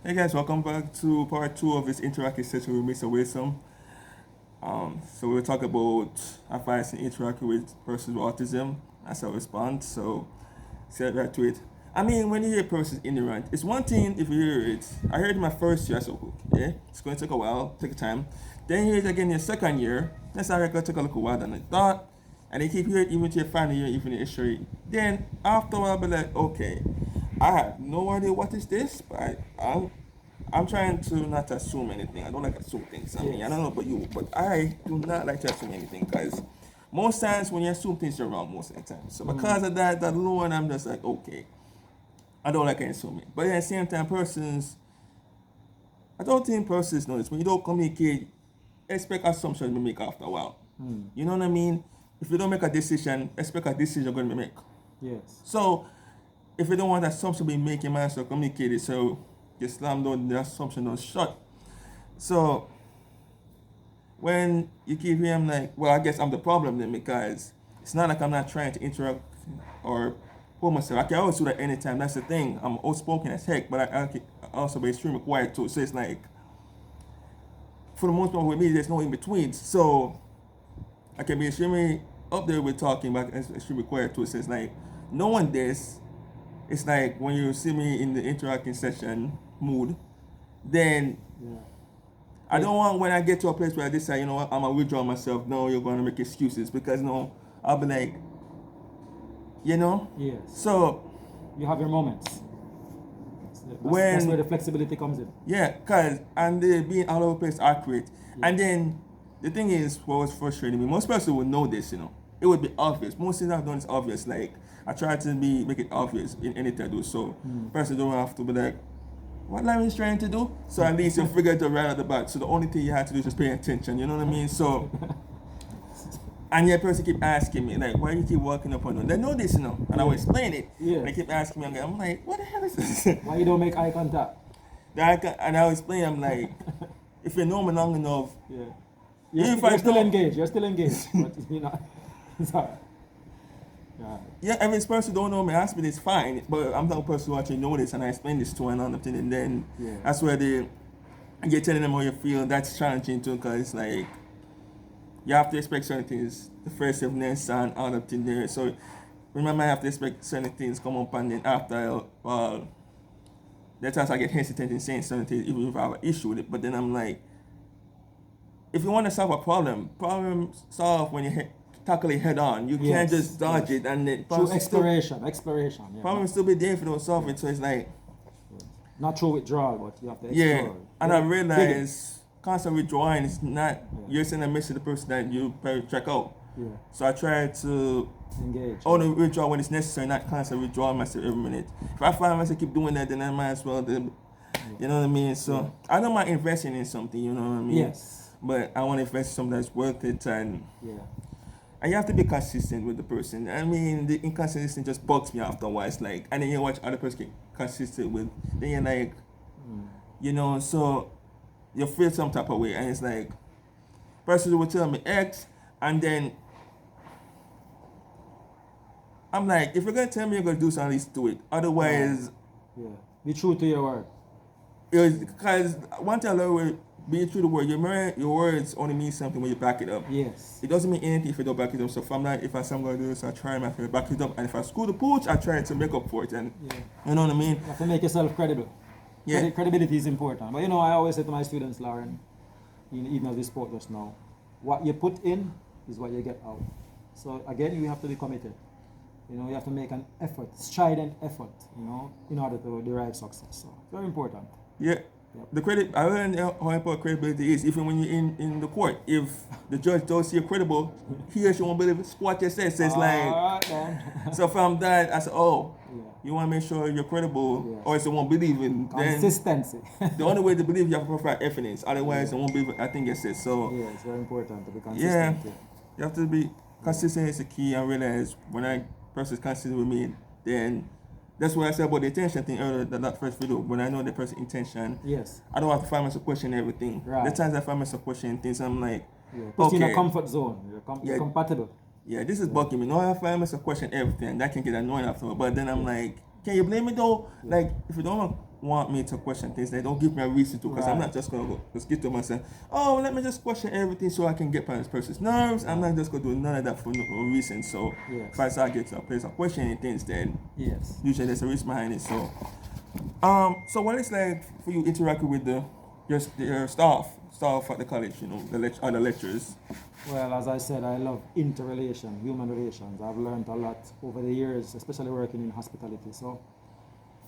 Hey guys, welcome back to part two of this interactive session with Mr. Wilson. So we'll talk about advice in interacting with persons with autism as a response. So let's get right to it. I mean, when you hear persons ignorant, it's one thing if you hear it. I heard it my first year, so yeah, it's going to take a while, take time. Then you hear it again your second year. That's how it going to take a little while than I thought. And they keep hearing it even to your final year, even the issue. Then after a while, I'll be like, okay, I have no idea what is this, but I'm trying to not assume anything. I don't like to assume things. I mean, I don't know about you, but I do not like to assume anything because most times when you assume things, you're wrong most of the time. So because of that alone, I'm just like, okay, I don't like assuming. But at the same time, I don't think persons know this. When you don't communicate, expect assumptions to be made after a while. You know what I mean? If you don't make a decision, expect a decision you're going to make. Yes. So if you don't want assumption to be made, you might as well communicate it. So you slam down the assumption don't shut. So when you keep hearing like, well, I guess I'm the problem then because it's not like I'm not trying to interact or pull myself. I can always do that anytime. That's the thing. I'm outspoken as heck, but I can also be extremely quiet too. So it's like, for the most part with me, there's no in between. So I can be extremely up there with talking, but it's extremely quiet too. So it's like, knowing this, it's like when you see me in the interacting session mood, then Yeah. I don't want when I get to a place where I decide, you know what, I'm gonna withdraw myself. No, you're gonna make excuses because no, I'll be like, you know. Yes. So You have your moments. That's where the flexibility comes in. yeah, cause and they being all over the place accurate, and then the thing is, what was frustrating me, most people would know this, you know, it would be obvious. Most things I've done is obvious. Like I try to make it obvious in anything I do, so person don't have to be like, what Larry is trying to do. So at least you figure it out right at the back. So the only thing you have to do is just pay attention. You know what I mean? So, and yet person keep asking me like, why you keep walking up on them? They know this, you know, and I will explain it. Yeah. And they keep asking me, I'm like, what the hell is this? Why you don't make eye contact? And I will explain. I'm like, if you know me long enough, Yeah. If I You're still don't- engaged. You're still engaged. But you're not. Sorry. Yeah. yeah, if this person don't know me, ask me this fine. But I'm the person who actually know this, and I explain this to another thing, and then Yeah. that's where you're telling them how you feel. That's challenging too, because it's like you have to expect certain things, defensiveness and all of things there. So remember, I have to expect certain things come up, and then after, that's times I get hesitant in saying certain things, even if I have an issue with it. But then I'm like, if you want to solve a problem solve when you tackle it head on. You can't Yes, just dodge yes. it, and then Through exploration. Yeah. problem still be there if you don't solve it. So it's like, Not through withdrawal, but you have to explore. yeah. And I Dig it. realize constant withdrawing is not, you're sending a message to the person that you probably check out. Yeah. So I try to Engage. only withdraw when it's necessary, not constantly withdraw myself every minute. If I find myself keep doing that, then I might as well, you know what I mean? So I don't mind investing in something, you know what I mean? Yes. But I want to invest in something that's worth it, and Yeah. you have to be consistent with the person. I mean, the inconsistency just bugs me after a while. It's like, and then you watch other person get consistent with, then you're like, you know, so you feel some type of way, and it's like, person will tell me X, and then I'm like, if you're gonna tell me you're gonna do something, at least do it. Otherwise, Yeah. Be true to your word. because one thing I learned with being true to the word, your words only mean something when you back it up. Yes. It doesn't mean anything if you don't back it up. So if I'm gonna do this, I try my to back it up, and if I screw the pooch, I try to make up for it, and Yeah. you know what I mean? You have to make yourself credible. Yeah. Credibility is important. But you know, I always say to my students, Lauren, even as we spoke just now, what you put in is what you get out. So again, you have to be committed. You know, you have to make an effort, strident effort, you know, in order to derive success. So very important. Yeah. The credit, I learned how important credibility is. Even when you're in the court, if the judge don't see you credible, he or she won't believe what you say. So it's like, Alright then. so from that, I said, oh, Yeah. you want to make sure you're credible, Yes. or else they won't believe in. Then Consistency. the only way to believe, you have to provide evidence. Otherwise, they won't believe it. I think it's it. So Yeah, it's very important to be yeah, consistent. you have to be consistent is the key. I realize when I person is consistent with me, then that's what I said about the intention thing earlier, that first video. When I know the person's intention, Yes. I don't have to find myself questioning everything. Right. The times I find myself questioning things, I'm like, Yeah. Put you in okay, a comfort zone. You're Yeah. compatible. yeah, this is bugging me. No, I find myself questioning everything. That can get annoying after. But then I'm like, can you blame me though? Like, if you don't want me to question things. They don't give me a reason to, because I'm Right. not just gonna go just get to them and say, oh, let me just question everything so I can get past this person's nerves. I'm not just gonna do none of that for no reason. So Yes. if I start get to a place of questioning things, then Yes. usually there's a reason behind it. So what it's like for you interacting with your staff at the college, other lecturers. Well, as I said, I love interrelation, human relations. I've learned a lot over the years, especially working in hospitality. So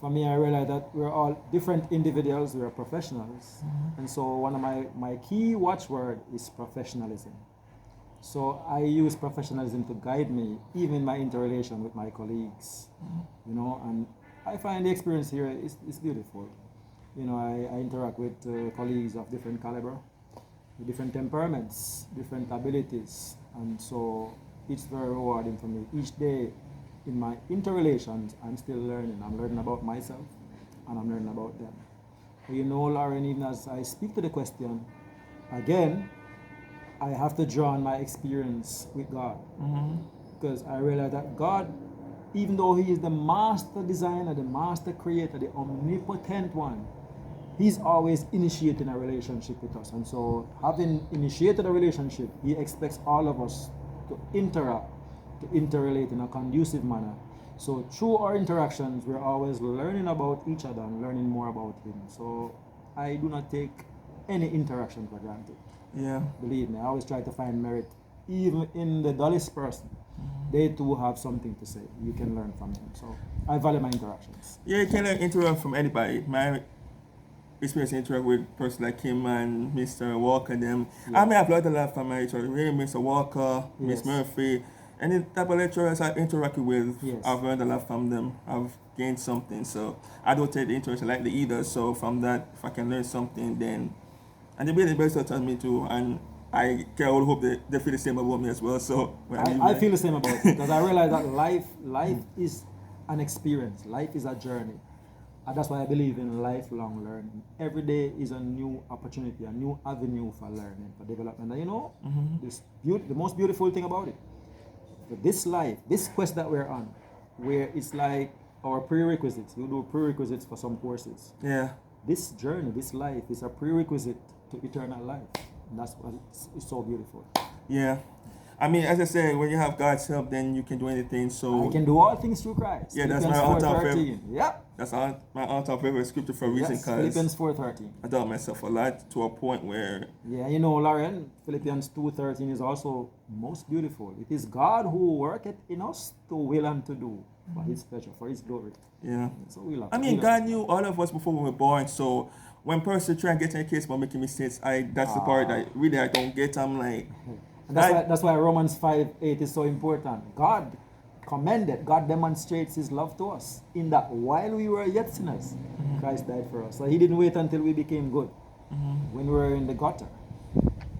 for me, I realized that we're all different individuals, we're professionals. And so one of my key watchword is professionalism. So I use professionalism to guide me, even in my interrelation with my colleagues, and I find the experience here is beautiful. I interact with colleagues of different caliber, with different temperaments, different abilities, and so it's very rewarding for me. Each day in my interrelations, I'm still learning. I'm learning about myself, and I'm learning about them. Lauren, even as I speak to the question, again, I have to draw on my experience with God. Because I realize that God, even though He is the master designer, the master creator, the omnipotent one, He's always initiating a relationship with us. And so, having initiated a relationship, He expects all of us to interact, to interrelate in a conducive manner. So, through our interactions, we're always learning about each other and learning more about Him. So, I do not take any interaction for granted. Yeah. Believe me, I always try to find merit, even in the dullest person. They too have something to say. You can learn from them. So I value my interactions. Yeah, you can interact from anybody. My experience interact with person like him and Mr. Walker them. I may have learned a lot from my lecturer, Mr. Walker, Miss Yes. Murphy. Any type of lecturers I interacted with, Yes. I've learned a lot from them. I've gained something. So I don't take the interaction lightly either. So from that, if I can learn something, then and they really best to me too, and I can all hope they feel the same about me as well. So when leave I there- feel the same about it because I realize that life is an experience. Life is a journey. And that's why I believe in lifelong learning. Every day is a new opportunity, a new avenue for learning, for development. And the most beautiful thing about it, that this life, this quest that we're on, where it's like our prerequisites. We do prerequisites for some courses. Yeah. This journey, this life is a prerequisite to eternal life. And that's what it's so beautiful. Yeah. I mean, as I said, when you have God's help, then you can do anything. So I can do all things through Christ. Yeah, that's Philippians my all-time 4:13. Yep. that's my all-time favorite scripture for a reason, Yes, because Philippians 4:13. I doubt myself a lot to a point where Yeah, Lauren, Philippians 2:13 is also most beautiful. It is God who worketh in us to will and to do for His pleasure, for His glory. yeah. So we love I it. mean, We love God knew all of us before we were born. So when person try and get in a case about making mistakes, that's the part that really I don't get. I'm like, And that's why Romans 5:8 is so important. God demonstrates His love to us in that while we were yet sinners, Christ died for us. So He didn't wait until we became good. When we were in the gutter,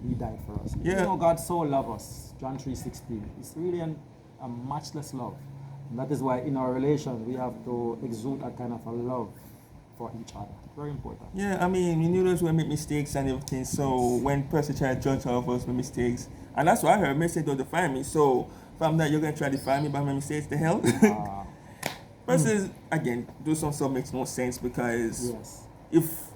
He died for us. Yeah. God so loved us. John 3:16. It's really a matchless love. And that is why in our relation we have to exude a kind of a love for each other. Very important. yeah, I mean, you knew those will make mistakes and everything. So when person try to judge all of us with mistakes, and that's what I heard, mistakes don't define me. So from that, you're gonna try to define me by my mistakes. The hell. Ah, Versus again, do some stuff makes no sense because yes. if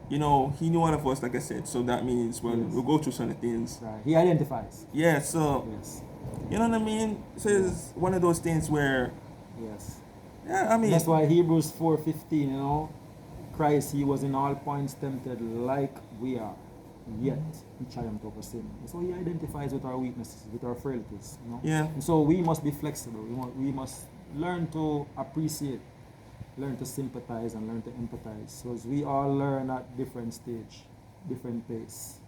he knew all of us, like I said, so that means when Yes. we go through certain things. Right. He identifies. Yeah, so Yes. you know what I mean? So it's one of those things where Yes. yeah, I mean That's why Hebrews 4:15, Christ, He was in all points tempted like we are, yet He triumphed over sin. So He identifies with our weaknesses, with our frailties, Yeah. And so we must be flexible. We must learn to appreciate, learn to sympathize, and learn to empathize. Because we all learn at different stage, different pace,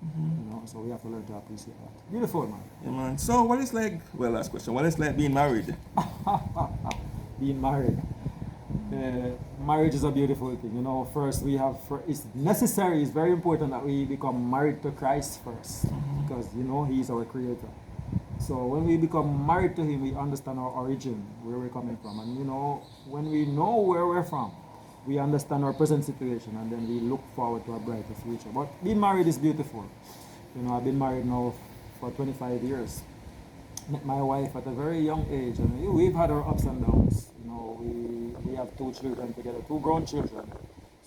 So we have to learn to appreciate that. Beautiful, man. Yeah, man. So what is like last question. What is like being married? Being married. Marriage is a beautiful thing. First it's necessary, it's very important that we become married to Christ first. Because, He is our creator. So when we become married to Him, we understand our origin, where we're coming from. And, when we know where we're from, we understand our present situation, and then we look forward to a brighter future. But being married is beautiful. I've been married now for 25 years. Met my wife at a very young age, and we've had our ups and downs. We have 2 children together, 2 grown children.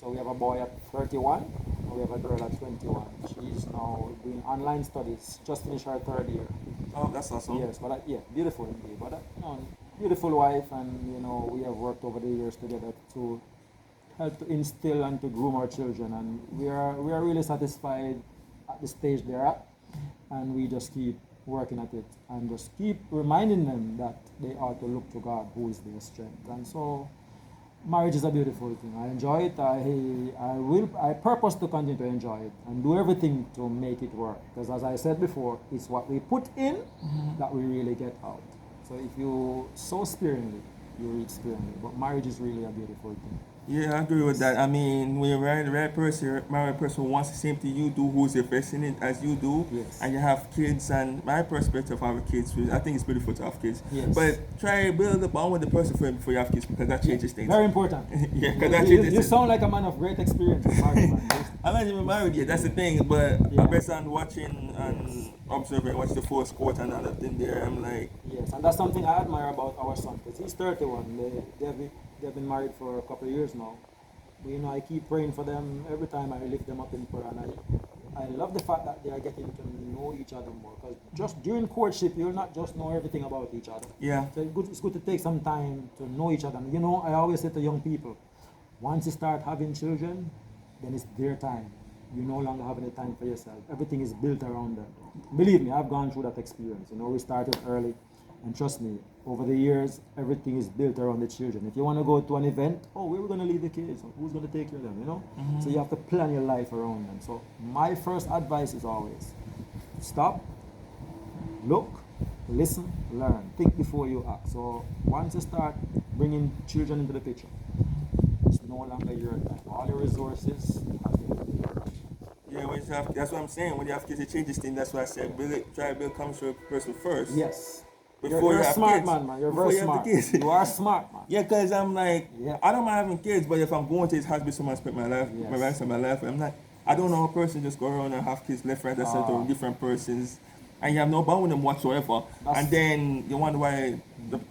So we have a boy at 31, and we have a girl at 21. She's now doing online studies, just finished her third year. Oh, that's awesome. Yes, but yeah, beautiful indeed. But beautiful wife, and we have worked over the years together to help to instill and to groom our children, and we are really satisfied at the stage they're at, and we just keep working at it and just keep reminding them that they are to look to God, who is their strength. And so marriage is a beautiful thing. I enjoy it. I purpose to continue to enjoy it and do everything to make it work, because as I said before, it's what we put in that we really get out. So if you sow sparingly, you reap sparingly. But marriage is really a beautiful thing. Yeah, I agree with that. I mean, when you're married the right person, married person who wants the same thing you do, who's investing in it as you do, Yes. and you have kids, and my perspective of having kids, I think it's beautiful to have kids. Yes. But try to build a bond with the person before you have kids, because that changes things. Very important. Yeah, because that You changes things. sound like a man of great experience. Married man. I'm not even married yet, that's the thing, but Yeah. based on watching and observing, watch the full sport and all that thing there, I'm like, Yes, and that's something I admire about our son, because he's 31. They've been married for a couple of years now. But, I keep praying for them every time I lift them up in prayer, and I love the fact that they are getting to know each other more, because just during courtship, you'll not just know everything about each other. yeah, So it's good to take some time to know each other. And, I always say to young people, once you start having children, then it's their time. You no longer have any time for yourself. Everything is built around them. Believe me, I've gone through that experience. We started early, and trust me, over the years, everything is built around the children. If you want to go to an event, where are we going to leave the kids? Who's going to take care of them, So you have to plan your life around them. So my first advice is always, stop, look, listen, learn. Think before you act. So once you start bringing children into the picture, it's no longer your time. All your resources have to be your time. yeah. When you have, that's what I'm saying. When you have kids, it changes things. That's why I said, try to build chemistry with the person first. Yes. Before You're you a have smart kids. man. You're Before very you have the smart. kids. You are smart, man. Yeah, because I'm like, Yeah. I don't mind having kids, but if I'm going to his house with someone I spend my life, Yes. my rest of my life, I'm not, I don't know a person just go around and have kids left, right, and center with different persons, and you have no bond with them whatsoever. And then you wonder why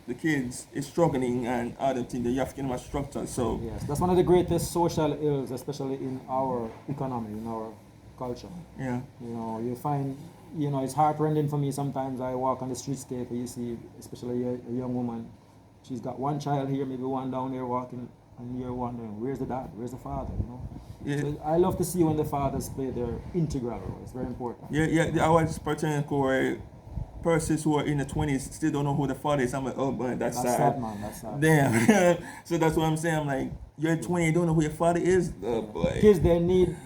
the kids is struggling and other things that you have to give them a structure. So, Yes, that's one of the greatest social ills, especially in our economy, in our culture. yeah. You find, it's heartrending for me sometimes. I walk on the streetscape and you see, especially a young woman, she's got one child here, maybe one down there walking, and you're wondering, where's the dad? Where's the father? Yeah. So I love to see when the fathers play their integral role. It's very important. Yeah, I was pretending for persons who are in the 20s still don't know who the father is. I'm like, oh, man, that's That's sad. sad, man. That's sad. Damn. So that's what I'm saying. I'm like, you're 20, you don't know who your father is? Oh, boy. Kids, they need,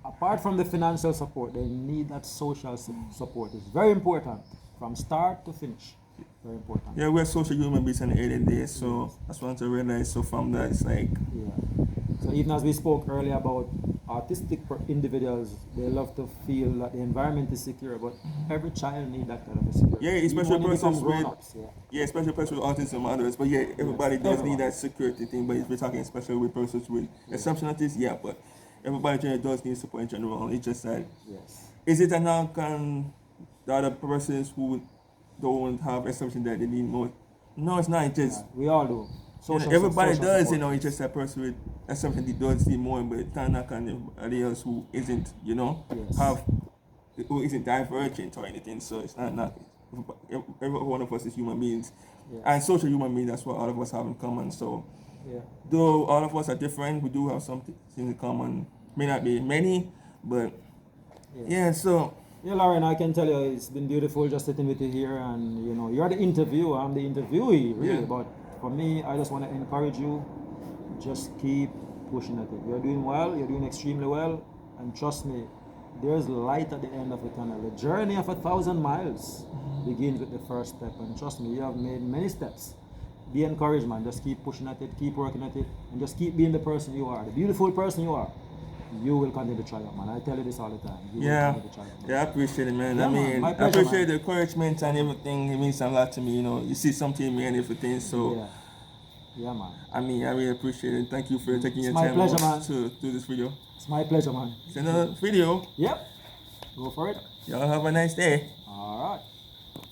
apart from the financial support, they need that social support. It's very important from start to finish. Very important. Yeah, we're social human beings in the end of the day, so that's what I realized. So from that, it's like, Yeah. So even as we spoke earlier about autistic individuals, they love to feel that the environment is secure, but every child needs that kind of a security. yeah, Even especially when they become persons with, grown-ups, yeah, especially persons with autism and others. But yeah, everybody does everyone. need that security thing. But if we're talking especially with persons with exceptionalities, yeah, but everybody generally does need support in general. It's just that, Yes. is it a knock on the other persons who don't have exception that they need more? No, it's not. It's just We all do. everybody social does, support. it's just that person with assumption that does need more, but it's not knock on everybody else who isn't, Yes. who isn't divergent or anything. So it's not every one of us is human beings, Yes. and social human beings. That's what all of us have in common. So Yeah. though all of us are different, we do have something in common. May not be many, but yeah. So Yeah, Lauren, I can tell you it's been beautiful just sitting with you here, and you're the interviewer, I'm the interviewee, really. Yeah. But for me, I just want to encourage you, just keep pushing at it. You're doing well, you're doing extremely well, and trust me, there's light at the end of the tunnel. The journey of 1,000 miles begins with the first step, and trust me, you have made many steps. Be encouraged, man. Just keep pushing at it, keep working at it, and just keep being the person you are, the beautiful person you are. You will continue to triumph, man. I tell you this all the time. You will yeah, continue to triumph, man. yeah, I appreciate it, man. Yeah, I man. mean, My I pleasure, appreciate man. the encouragement and everything. It means a lot to me. You see something in me and everything. So. Yeah. Yeah, man. I mean, I really appreciate it. Thank you for taking your my time pleasure, out man. to do this video. It's my pleasure, man. It's another video. Yep. Go for it. Y'all have a nice day. All right.